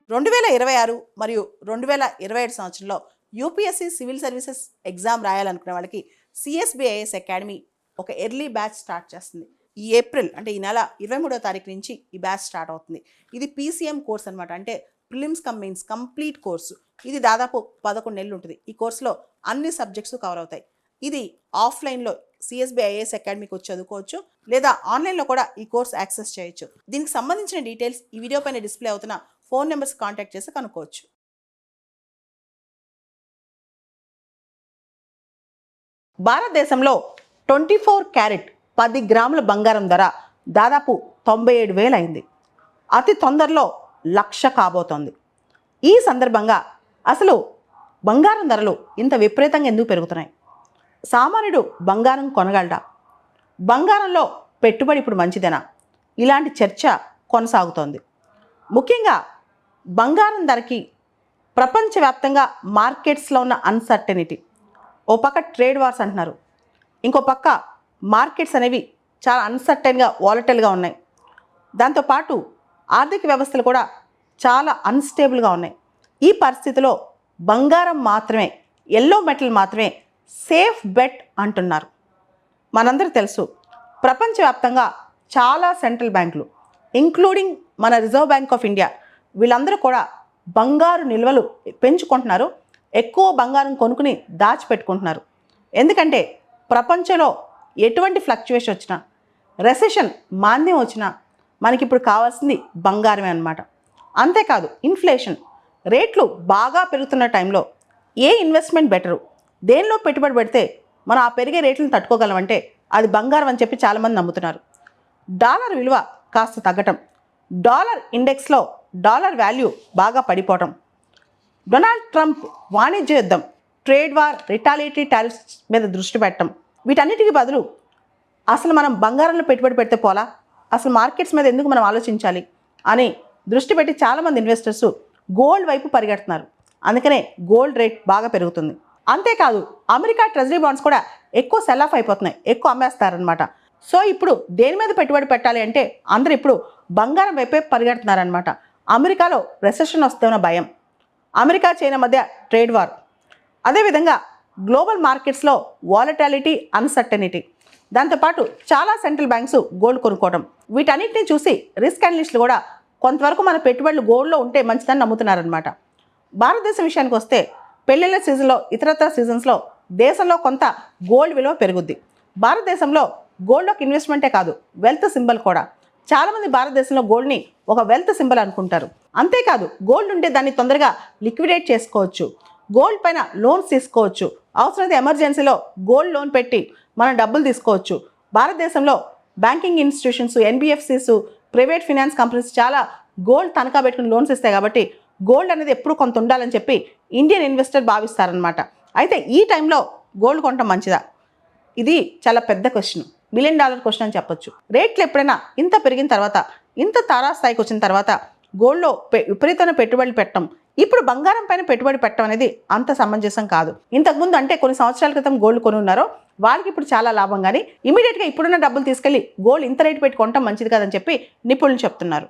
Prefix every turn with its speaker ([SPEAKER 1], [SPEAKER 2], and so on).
[SPEAKER 1] 2026 మరియు 2027 సంవత్సరంలో UPSC civil services exam రాయాలనుకునే వాళ్ళకి సిఎస్బిఐఎస్ అకాడమీ ఒక ఎర్లీ బ్యాచ్ స్టార్ట్ చేస్తుంది. ఈ ఏప్రిల్ అంటే ఈ నెల 23వ తారీఖు నుంచి ఈ బ్యాచ్ స్టార్ట్ అవుతుంది. ఇది పీసీఎం కోర్స్ అనమాట. అంటే prelims come mains complete course. ఇది దాదాపు 11 నెలలు ఉంటుంది. ఈ కోర్సులో అన్ని సబ్జెక్ట్స్ కవర్ అవుతాయి. ఇది ఆఫ్లైన్లో సిఎస్బిఐఎస్ అకాడమీకి వచ్చి చదువుకోవచ్చు, లేదా ఆన్లైన్లో కూడా ఈ కోర్స్ యాక్సెస్ చేయొచ్చు. దీనికి సంబంధించిన డీటెయిల్స్ ఈ వీడియో పైన డిస్ప్లే అవుతున్న ఫోన్ నెంబర్స్ కాంటాక్ట్ చేసి కనుక్కోవచ్చు. భారతదేశంలో 24 క్యారెట్ 10 గ్రాముల బంగారం ధర దాదాపు 97,000 అయింది. అతి తొందరలో 1,00,000 కాబోతోంది. ఈ సందర్భంగా అసలు బంగారం ధరలు ఇంత విపరీతంగా ఎందుకు పెరుగుతున్నాయి? సామాన్యుడు బంగారం కొనగలడా? బంగారంలో పెట్టుబడి ఇప్పుడు మంచిదేనా? ఇలాంటి చర్చ కొనసాగుతోంది. ముఖ్యంగా బంగారం ధరకి ప్రపంచవ్యాప్తంగా మార్కెట్స్లో ఉన్న అన్సర్టెనిటీ, ఓ పక్క ట్రేడ్ వార్స్ అంటున్నారు, ఇంకో పక్క మార్కెట్స్ అనేవి చాలా అన్సర్టెన్గా వాలటైల్గా ఉన్నాయి. దాంతోపాటు ఆర్థిక వ్యవస్థలు కూడా చాలా అన్స్టేబుల్గా ఉన్నాయి. ఈ పరిస్థితిలో బంగారం మాత్రమే, ఎల్లో మెటల్ మాత్రమే సేఫ్ బెట్ అంటున్నారు. మనందరూ తెలుసు, ప్రపంచవ్యాప్తంగా చాలా సెంట్రల్ బ్యాంకులు ఇంక్లూడింగ్ మన రిజర్వ్ బ్యాంక్ ఆఫ్ ఇండియా వీళ్ళందరూ కూడా బంగారు నిల్వలు పెంచుకుంటున్నారు. ఎక్కువ బంగారం కొనుక్కుని దాచిపెట్టుకుంటున్నారు. ఎందుకంటే ప్రపంచంలో ఎటువంటి ఫ్లక్చువేషన్ వచ్చినా, రెసెషన్ మాంద్యం వచ్చినా మనకి ఇప్పుడు కావాల్సింది బంగారమే అన్నమాట. అంతేకాదు ఇన్ఫ్లేషన్ రేట్లు బాగా పెరుగుతున్న టైంలో ఏ ఇన్వెస్ట్మెంట్ బెటరు, దేనిలో పెట్టుబడి పెడితే మనం ఆ పెరిగే రేట్లను తట్టుకోగలమంటే అది బంగారం అని చెప్పి చాలామంది నమ్ముతున్నారు. డాలర్ విలువ కాస్త తగ్గటం, డాలర్ ఇండెక్స్లో డాలర్ వాల్యూ బాగా పడిపోవటం, డొనాల్డ్ ట్రంప్ వాణిజ్య యుద్ధం, ట్రేడ్ వార్, రిటాలియేటరీ టారిఫ్స్ మీద దృష్టి పెట్టడం, వీటన్నిటికీ బదులు అసలు మనం బంగారంలో పెట్టుబడి పెడితే పోలా, అసలు మార్కెట్స్ మీద ఎందుకు మనం ఆలోచించాలి అని దృష్టి పెట్టి చాలామంది ఇన్వెస్టర్స్ గోల్డ్ వైపు పరిగెడుతున్నారు. అందుకనే గోల్డ్ రేట్ బాగా పెరుగుతుంది. అంతేకాదు అమెరికా ట్రెజరీ బాండ్స్ కూడా ఎక్కువ సెల్ ఆఫ్ అయిపోతున్నాయి, ఎక్కువ అమ్మేస్తారనమాట. సో ఇప్పుడు దేని మీద పెట్టుబడి పెట్టాలి అంటే అందరూ ఇప్పుడు బంగారం వైపే పరిగెడుతున్నారనమాట. అమెరికాలో రెసెషన్ వస్తుందన్న భయం, అమెరికా చైనా మధ్య ట్రేడ్ వార్, అదేవిధంగా గ్లోబల్ మార్కెట్స్లో వాలటాలిటీ, అన్సర్టెనిటీ, దాంతోపాటు చాలా సెంట్రల్ బ్యాంక్స్ గోల్డ్ కొనుక్కోవడం, వీటన్నిటిని చూసి రిస్క్ అనలిస్టులు కూడా కొంతవరకు మన పెట్టుబడులు గోల్డ్లో ఉంటే మంచిదని నమ్ముతున్నారనమాట. భారతదేశం విషయానికి వస్తే పెళ్ళిళ్ళ సీజన్లో, ఇతరత్ర సీజన్స్లో దేశంలో కొంత గోల్డ్ విలువ పెరుగుద్ది. భారతదేశంలో గోల్డ్లోకి ఇన్వెస్ట్మెంటే కాదు, వెల్త్ సింబల్ కూడా. చాలామంది భారతదేశంలో గోల్డ్ని ఒక వెల్త్ సింబల్ అనుకుంటారు. అంతేకాదు గోల్డ్ ఉంటే దాన్ని తొందరగా లిక్విడేట్ చేసుకోవచ్చు, గోల్డ్ పైన లోన్స్ తీసుకోవచ్చు, అవసరమైతే ఎమర్జెన్సీలో గోల్డ్ లోన్ పెట్టి మనం డబ్బులు తీసుకోవచ్చు. భారతదేశంలో banking institutions, NBFCs, private finance companies చాలా గోల్డ్ తనఖా పెట్టుకుని లోన్స్ ఇస్తాయి. కాబట్టి గోల్డ్ అనేది ఎప్పుడు కొంత ఉండాలని చెప్పి ఇండియన్ ఇన్వెస్టర్ భావిస్తారనమాట. అయితే ఈ టైంలో గోల్డ్ కొనటం మంచిదా? ఇది చాలా పెద్ద క్వశ్చన్, $1 మిలియన్ క్వశ్చన్ అని చెప్పొచ్చు. రేట్లు ఎప్పుడైనా ఇంత పెరిగిన తర్వాత, ఇంత తారాస్థాయికి వచ్చిన తర్వాత గోల్డ్లో విపరీతమైన పెట్టుబడులు పెట్టడం, ఇప్పుడు బంగారం పైన పెట్టుబడి పెట్టడం అనేది అంత సమంజసం కాదు. ఇంతకుముందు అంటే కొన్ని సంవత్సరాల క్రితం గోల్డ్ కొని ఉన్నారో వాళ్ళకి ఇప్పుడు చాలా లాభం. కానీ ఇమీడియట్గా ఇప్పుడున్న డబ్బులు తీసుకెళ్ళి గోల్డ్ ఇంత రేటు పెట్టి కొనటం మంచిది కాదని చెప్పి నిపుణులు చెప్తున్నారు.